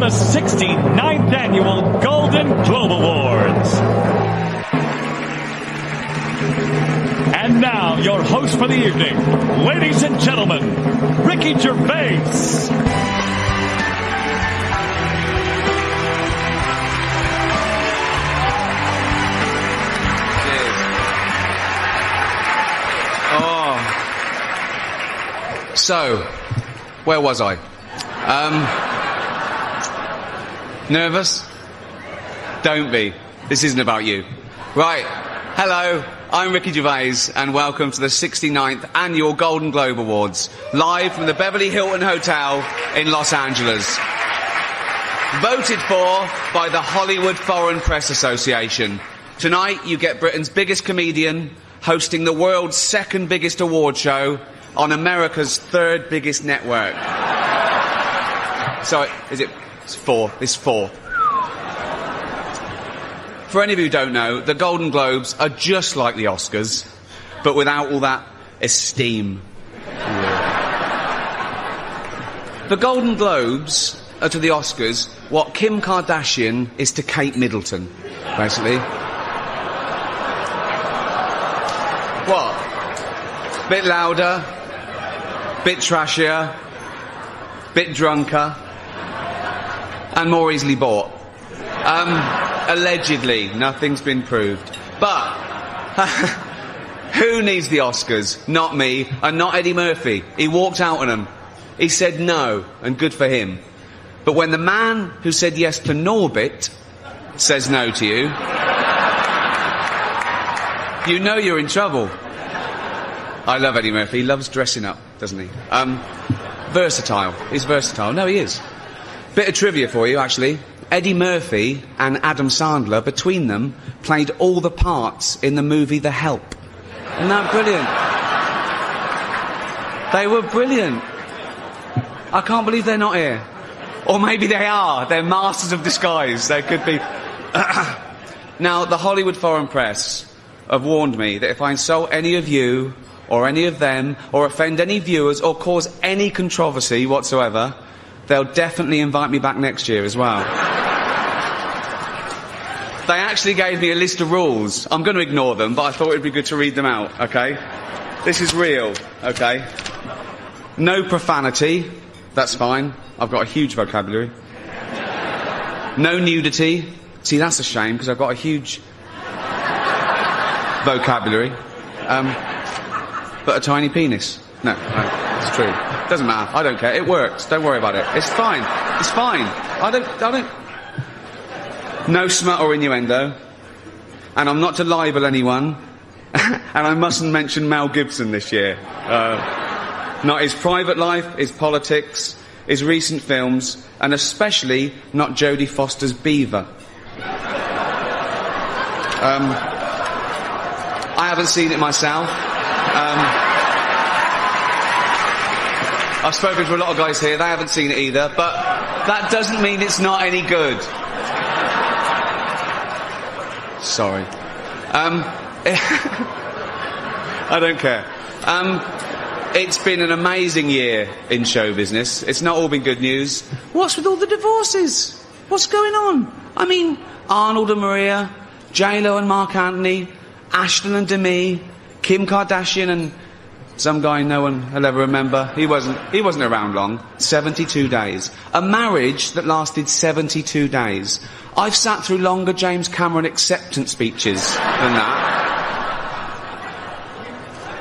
the 69th Annual Golden Globe Awards. And now, your host for the evening, ladies and gentlemen, Ricky Gervais. So, where was I? Nervous? Don't be. This isn't about you. Right. Hello, I'm Ricky Gervais, and welcome to the 69th Annual Golden Globe Awards, live from the Beverly Hilton Hotel in Los Angeles. Voted for by the Hollywood Foreign Press Association. Tonight, you get Britain's biggest comedian hosting the world's second biggest award show on America's third biggest network. So, it's four. It's four. For any of you who don't know, the Golden Globes are just like the Oscars, but without all that esteem. The Golden Globes are to the Oscars what Kim Kardashian is to Kate Middleton, basically. What? Bit louder, bit trashier, bit drunker, and more easily bought. Allegedly, nothing's been proved. But who needs the Oscars? Not me, and not Eddie Murphy. He walked out on them. He said no, and good for him. But when the man who said yes to Norbit says no to you, you know you're in trouble. I love Eddie Murphy. He loves dressing up, doesn't he? Versatile. He's versatile. No, he is. Bit of trivia for you, actually. Eddie Murphy and Adam Sandler, between them, played all the parts in the movie The Help. Isn't that brilliant? They were brilliant. I can't believe they're not here. Or maybe they are. They're masters of disguise. They could be. Now, the Hollywood Foreign Press have warned me that if I insult any of you, or any of them, or offend any viewers, or cause any controversy whatsoever, they'll definitely invite me back next year as well. They actually gave me a list of rules. I'm going to ignore them, but I thought it'd be good to read them out, okay? This is real, okay? No profanity. That's fine. I've got a huge vocabulary. No nudity. See, that's a shame, because I've got a huge vocabulary. But a tiny penis. No, it's true. Doesn't matter. I don't care. It works. Don't worry about it. It's fine. It's fine. I don't... No smut or innuendo. And I'm not to libel anyone. And I mustn't mention Mel Gibson this year. Not his private life, his politics, his recent films, and especially not Jodie Foster's Beaver. I haven't seen it myself. I've spoken to a lot of guys here, they haven't seen it either, but that doesn't mean it's not any good. Sorry. I don't care. It's been an amazing year in show business. It's not all been good news. What's with all the divorces? What's going on? I mean, Arnold and Maria, J-Lo and Mark Anthony, Ashton and Demi, Kim Kardashian and some guy no one will ever remember. He wasn't around long. 72 days. A marriage that lasted 72 days. I've sat through longer James Cameron acceptance speeches than that.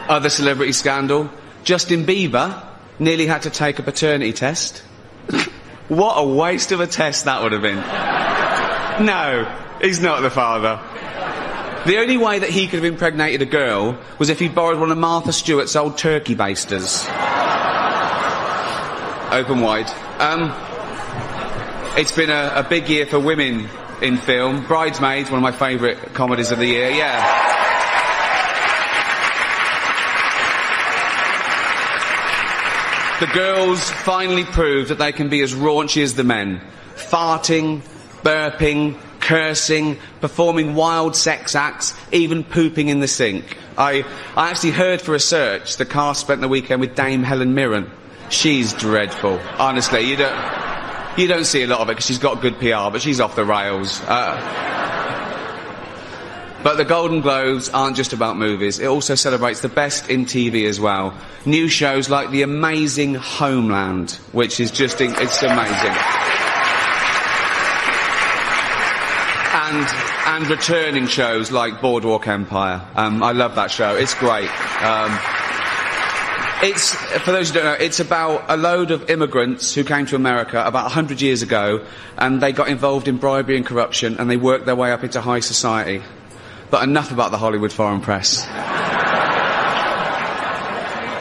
Other celebrity scandal. Justin Bieber nearly had to take a paternity test. What a waste of a test that would have been. No, he's not the father. The only way that he could have impregnated a girl was if he'd borrowed one of Martha Stewart's old turkey basters. Open wide. It's been a big year for women in film. Bridesmaids, one of my favourite comedies of the year, yeah. The girls finally proved that they can be as raunchy as the men. Farting, burping, cursing, performing wild sex acts, even pooping in the sink. I actually heard for research the cast spent the weekend with Dame Helen Mirren. She's dreadful. Honestly, you don't... You don't see a lot of it because she's got good PR, but she's off the rails. But the Golden Globes aren't just about movies. It also celebrates the best in TV as well. New shows like the amazing Homeland, which is just, it's amazing. And returning shows like Boardwalk Empire. I love that show. It's great. It's, for those who don't know, it's about a load of immigrants who came to America about 100 years ago, and they got involved in bribery and corruption, and they worked their way up into high society. But enough about the Hollywood foreign press.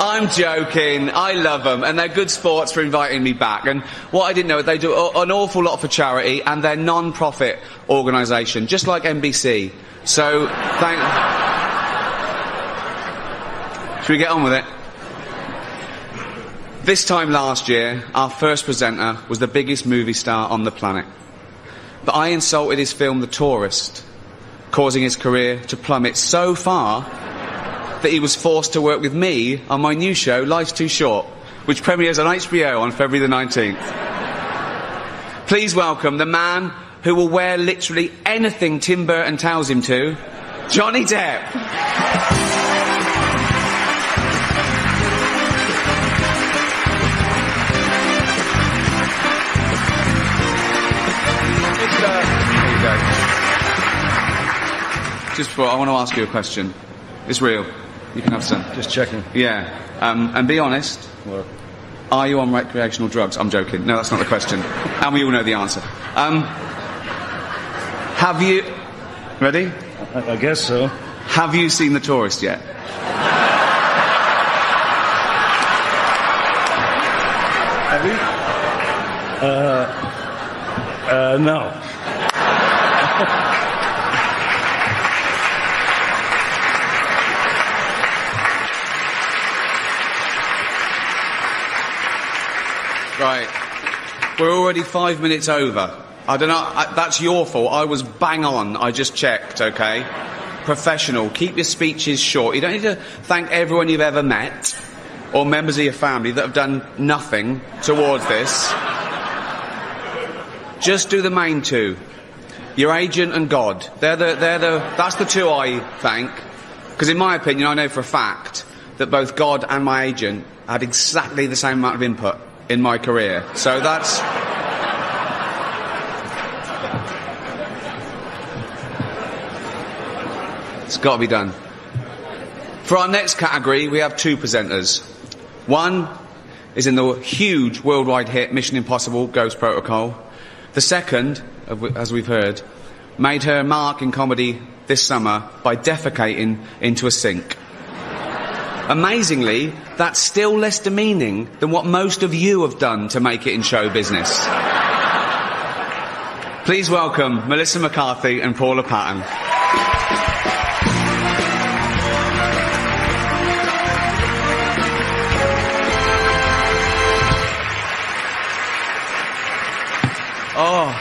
I'm joking. I love them, and they're good sports for inviting me back. And what I didn't know, they do an awful lot for charity, and they're non-profit organisation, just like NBC. So, Should we get on with it? This time last year, our first presenter was the biggest movie star on the planet. But I insulted his film The Tourist, causing his career to plummet so far that he was forced to work with me on my new show, Life's Too Short, which premieres on HBO on February the 19th. Please welcome the man who will wear literally anything Tim Burton tells him to, Johnny Depp. There you go. Just before, I want to ask you a question. It's real. You can have some. Just checking. Yeah. And be honest. What? Are you on recreational drugs? I'm joking. No, that's not the question. And we all know the answer. Have you... Ready? I guess so. Have you seen The Tourist yet? Have you? No. Right. We're already 5 minutes over. I don't know, that's your fault. I was bang on. I just checked, okay? Professional. Keep your speeches short. You don't need to thank everyone you've ever met or members of your family that have done nothing towards this. Just do the main two. Your agent and God. That's the two I thank. Because in my opinion, I know for a fact that both God and my agent had exactly the same amount of input in my career. So that's... It's got to be done. For our next category, we have two presenters. One is in the huge worldwide hit Mission Impossible Ghost Protocol. The second, as we've heard, made her mark in comedy this summer by defecating into a sink. Amazingly, that's still less demeaning than what most of you have done to make it in show business. Please welcome Melissa McCarthy and Paula Patton. Oh,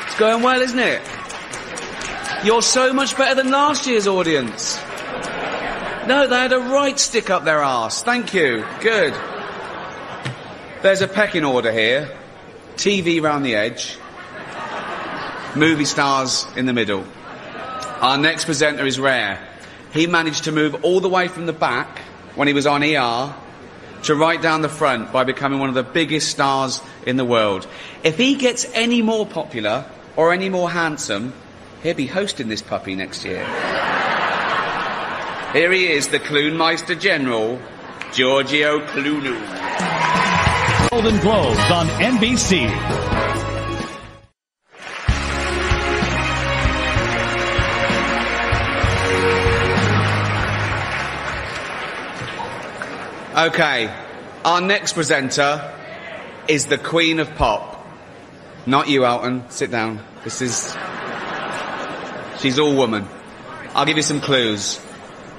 it's going well, isn't it? You're so much better than last year's audience. No, they had a right stick up their arse. Thank you. Good. There's a pecking order here. TV round the edge. Movie stars in the middle. Our next presenter is rare. He managed to move all the way from the back when he was on ER to right down the front by becoming one of the biggest stars in the world. If he gets any more popular or any more handsome, he'll be hosting this puppy next year. Here he is, the Kloonmeister General, Giorgio Clooney. Golden Globes on NBC. Okay, our next presenter is the Queen of Pop. Not you, Alton. Sit down. She's all woman. I'll give you some clues.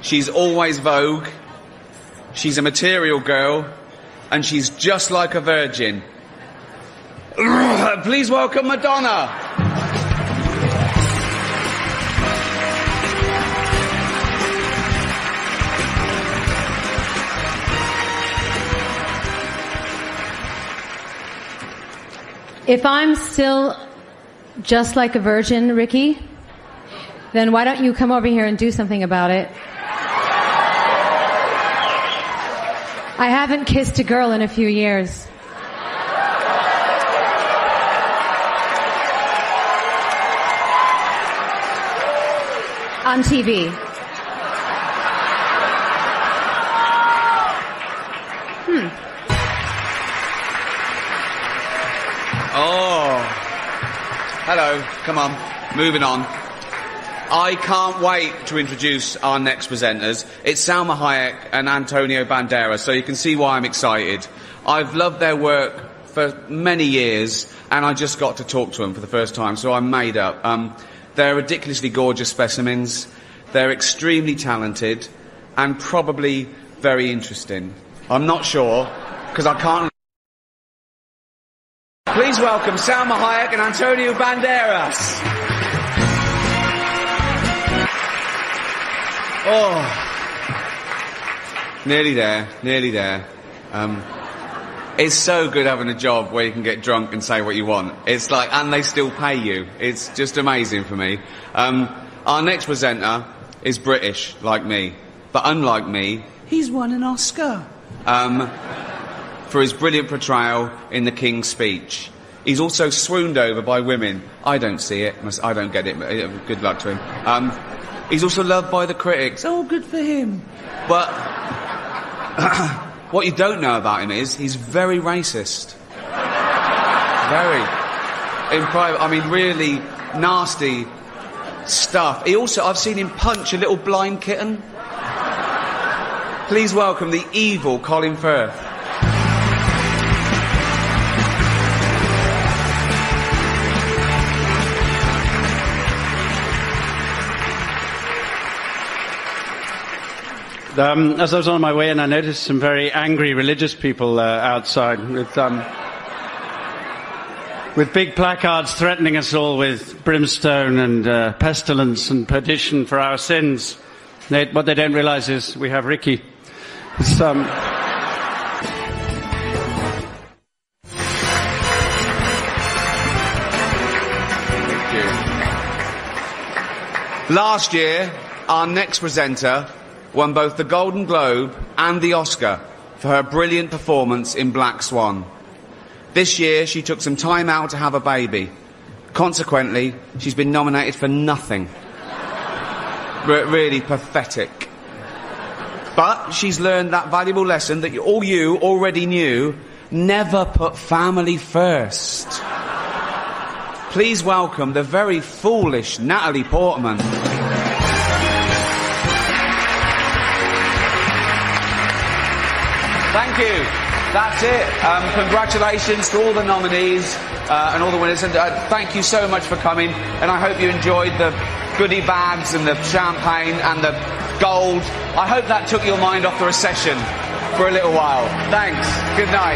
She's always Vogue, she's a material girl, and she's just like a virgin. Please welcome Madonna. If I'm still just like a virgin, Ricky, then why don't you come over here and do something about it? I haven't kissed a girl in a few years. On TV. Oh. Hello. Come on. Moving on. I can't wait to introduce our next presenters. It's Salma Hayek and Antonio Banderas, so you can see why I'm excited. I've loved their work for many years, and I just got to talk to them for the first time, so I'm made up. They're ridiculously gorgeous specimens. They're extremely talented, and probably very interesting. I'm not sure, because I can't... Please welcome Salma Hayek and Antonio Banderas. Oh, nearly there, nearly there. It's so good having a job where you can get drunk and say what you want. It's like, and they still pay you. It's just amazing for me. Our next presenter is British, like me. But unlike me, he's won an Oscar. For his brilliant portrayal in The King's Speech. He's also swooned over by women. I don't see it. I don't get it. Good luck to him. He's also loved by the critics. Oh, good for him. But what you don't know about him is he's very racist. Very. In private, I mean, really nasty stuff. He also, I've seen him punch a little blind kitten. Please welcome the evil Colin Firth. As I was on my way in, I noticed some very angry religious people outside with big placards threatening us all with brimstone and pestilence and perdition for our sins. What they don't realise is we have Ricky. It's, Last year, our next presenter won both the Golden Globe and the Oscar for her brilliant performance in Black Swan. This year, she took some time out to have a baby. Consequently, she's been nominated for nothing. Really pathetic. But she's learned that valuable lesson that all you already knew: never put family first. Please welcome the very foolish Natalie Portman. Thank you. That's it. Congratulations to all the nominees and all the winners. And thank you so much for coming. And I hope you enjoyed the goodie bags and the champagne and the gold. I hope that took your mind off the recession for a little while. Thanks. Good night.